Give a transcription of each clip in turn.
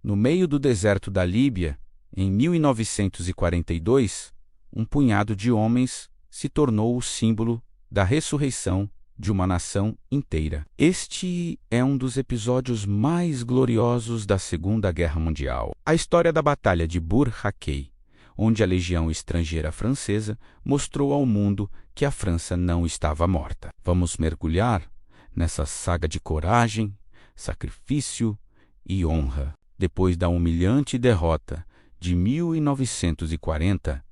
No meio do deserto da Líbia, em 1942, um punhado de homens se tornou o símbolo da ressurreição de uma nação inteira. Este é um dos episódios mais gloriosos da Segunda Guerra Mundial. A história da Batalha de Bur-Hakay, onde a legião estrangeira francesa mostrou ao mundo que a França não estava morta. Vamos mergulhar nessa saga de coragem, sacrifício e honra. Depois da humilhante derrota de 1940,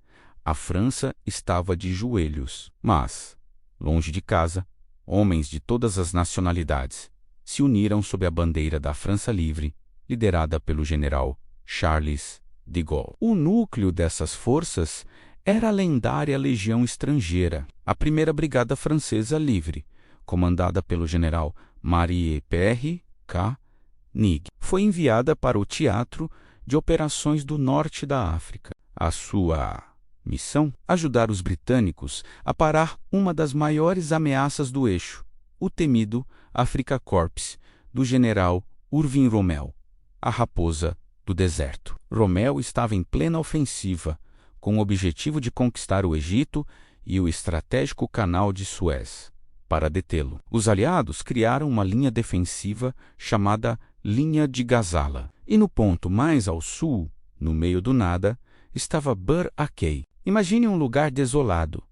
a França estava de joelhos, mas, longe de casa, homens de todas as nacionalidades se uniram sob a bandeira da França Livre, liderada pelo general Charles de Gaulle. O núcleo dessas forças era a lendária Legião Estrangeira, a primeira Brigada Francesa Livre, comandada pelo general Marie-Pierre Koenig. Foi enviada para o teatro de operações do norte da África. A sua missão: ajudar os britânicos a parar uma das maiores ameaças do eixo, o temido Afrika Korps, do general Irving Rommel, a raposa do deserto. Rommel estava em plena ofensiva, com o objetivo de conquistar o Egito e o estratégico Canal de Suez. Para detê-lo, os aliados criaram uma linha defensiva chamada Linha de Gazala. E no ponto mais ao sul, no meio do nada, estava Bur-Hakay. Imagine um lugar desolado,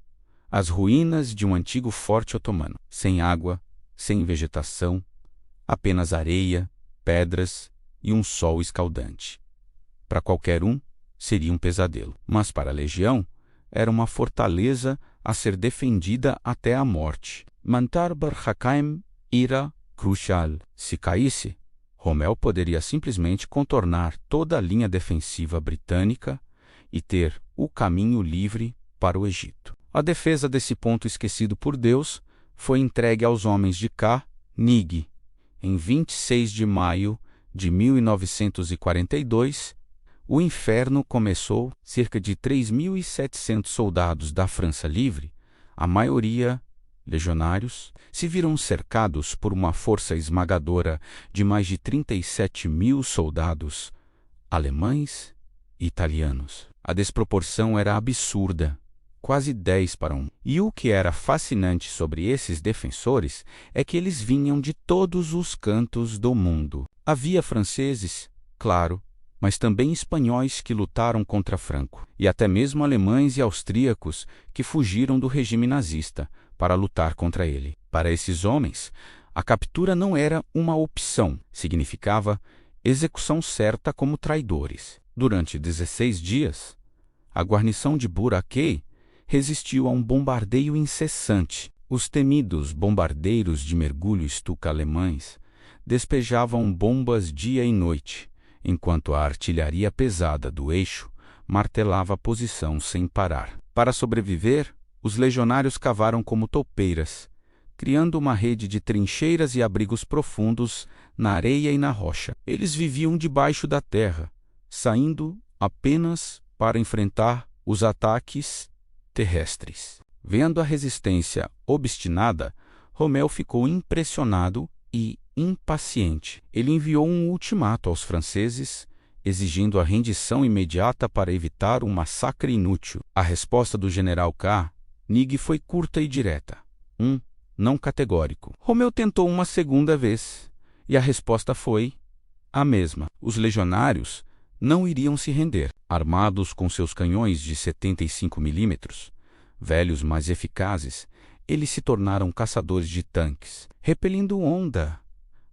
as ruínas de um antigo forte otomano, sem água, sem vegetação, apenas areia, pedras e um sol escaldante. Para qualquer um, seria um pesadelo, mas para a legião, era uma fortaleza a ser defendida até a morte. Manter Bur-Hakay era crucial. Se caísse, Rommel poderia simplesmente contornar toda a linha defensiva britânica e ter o caminho livre para o Egito. A defesa desse ponto esquecido por Deus foi entregue aos homens de Koenig. Em 26 de maio de 1942, o inferno começou. Cerca de 3.700 soldados da França Livre, a maioria legionários, se viram cercados por uma força esmagadora de mais de 37.000 soldados alemães e italianos. A desproporção era absurda, quase 10 para 1. E o que era fascinante sobre esses defensores é que eles vinham de todos os cantos do mundo. Havia franceses, claro, mas também espanhóis que lutaram contra Franco, e até mesmo alemães e austríacos que fugiram do regime nazista para lutar contra ele. Para esses homens, a captura não era uma opção, significava execução certa como traidores. Durante 16 dias, a guarnição de Bur-Hakay resistiu a um bombardeio incessante. Os temidos bombardeiros de mergulho Stuka alemães despejavam bombas dia e noite, enquanto a artilharia pesada do eixo martelava a posição sem parar. Para sobreviver, os legionários cavaram como toupeiras, criando uma rede de trincheiras e abrigos profundos na areia e na rocha. Eles viviam debaixo da terra, saindo apenas para enfrentar os ataques terrestres. Vendo a resistência obstinada, Rommel ficou impressionado e impaciente. Ele enviou um ultimato aos franceses, exigindo a rendição imediata para evitar um massacre inútil. A resposta do general Koenig foi curta e direta. Não categórico. Rommel tentou uma segunda vez, e a resposta foi a mesma. Os legionários não iriam se render. Armados com seus canhões de 75 milímetros, velhos mas eficazes, eles se tornaram caçadores de tanques, repelindo onda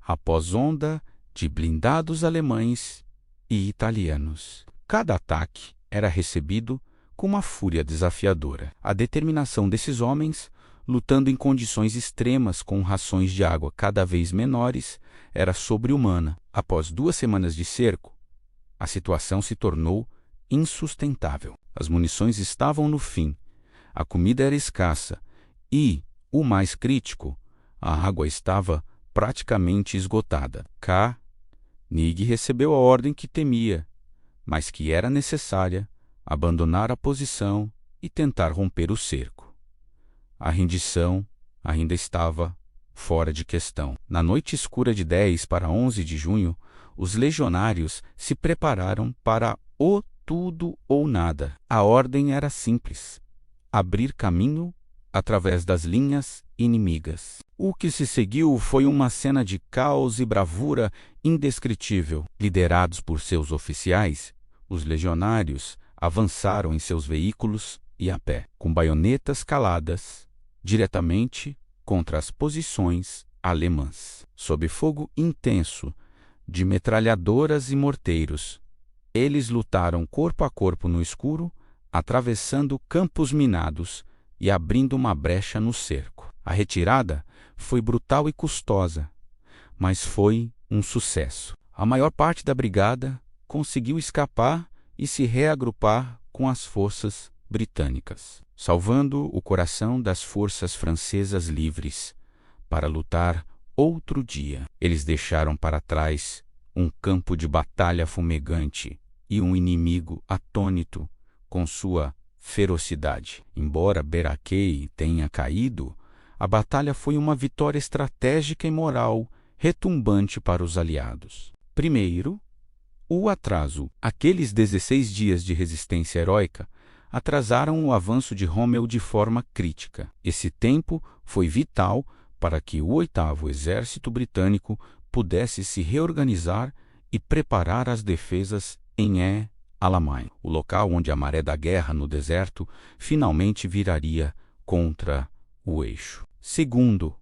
após onda de blindados alemães e italianos. Cada ataque era recebido com uma fúria desafiadora. A determinação desses homens, lutando em condições extremas com rações de água cada vez menores, era sobre-humana. Após 2 semanas de cerco, a situação se tornou insustentável. As munições estavam no fim, a comida era escassa e, o mais crítico, a água estava praticamente esgotada. Koenig recebeu a ordem que temia, mas que era necessária: abandonar a posição e tentar romper o cerco. A rendição ainda estava fora de questão. Na noite escura de 10 para 11 de junho, os legionários se prepararam para o tudo ou nada. A ordem era simples: abrir caminho através das linhas inimigas. O que se seguiu foi uma cena de caos e bravura indescritível. Liderados por seus oficiais, os legionários avançaram em seus veículos e a pé, com baionetas caladas, diretamente contra as posições alemãs. Sob fogo intenso de metralhadoras e morteiros, eles lutaram corpo a corpo no escuro, atravessando campos minados e abrindo uma brecha no cerco. A retirada foi brutal e custosa, mas foi um sucesso. A maior parte da brigada conseguiu escapar e se reagrupar com as forças britânicas, salvando o coração das forças francesas livres para lutar outro dia. Eles deixaram para trás um campo de batalha fumegante e um inimigo atônito com sua ferocidade. Embora Beraquei tenha caído, a batalha foi uma vitória estratégica e moral retumbante para os aliados. Primeiro, o atraso. Aqueles 16 dias de resistência heróica atrasaram o avanço de Rommel de forma crítica. Esse tempo foi vital para que o 8º Exército Britânico pudesse se reorganizar e preparar as defesas em Alamein, o local onde a maré da guerra no deserto finalmente viraria contra o eixo. Segundo,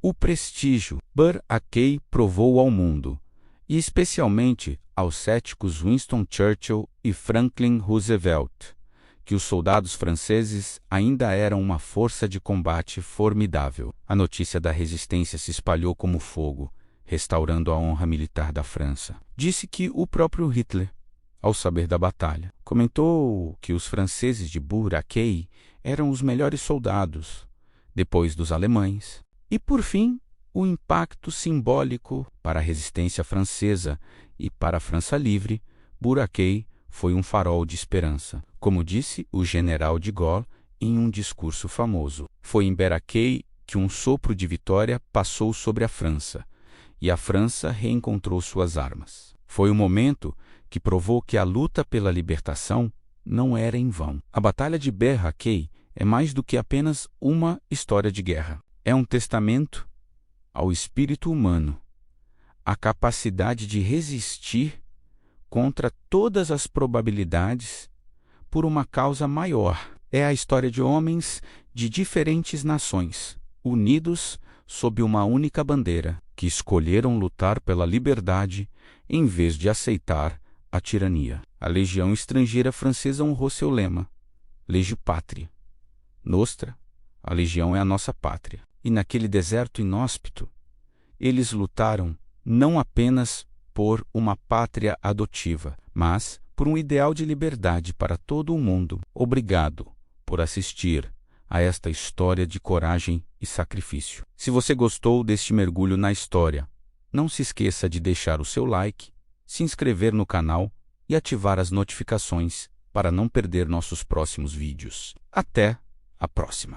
o prestígio. Beraquei provou ao mundo, e especialmente aos céticos Winston Churchill e Franklin Roosevelt, que os soldados franceses ainda eram uma força de combate formidável. A notícia da resistência se espalhou como fogo, restaurando a honra militar da França. Disse que o próprio Hitler, ao saber da batalha, comentou que os franceses de Beraquei eram os melhores soldados, depois dos alemães. E, por fim, o impacto simbólico para a resistência francesa e para a França livre. Beraquei foi um farol de esperança, como disse o general de Gaulle em um discurso famoso. Foi em Beraquei que um sopro de vitória passou sobre a França, e a França reencontrou suas armas. Foi o momento que provou que a luta pela libertação não era em vão. A Batalha de Beraquei é mais do que apenas uma história de guerra. É um testamento ao espírito humano, à capacidade de resistir contra todas as probabilidades por uma causa maior. É a história de homens de diferentes nações, unidos sob uma única bandeira, que escolheram lutar pela liberdade em vez de aceitar a tirania. A legião estrangeira francesa honrou seu lema, Legio Patria. Nostra, a legião é a nossa pátria. E naquele deserto inóspito, eles lutaram não apenas por uma pátria adotiva, mas por um ideal de liberdade para todo o mundo. Obrigado por assistir a esta história de coragem e sacrifício. Se você gostou deste mergulho na história, não se esqueça de deixar o seu like, se inscrever no canal e ativar as notificações para não perder nossos próximos vídeos. Até a próxima!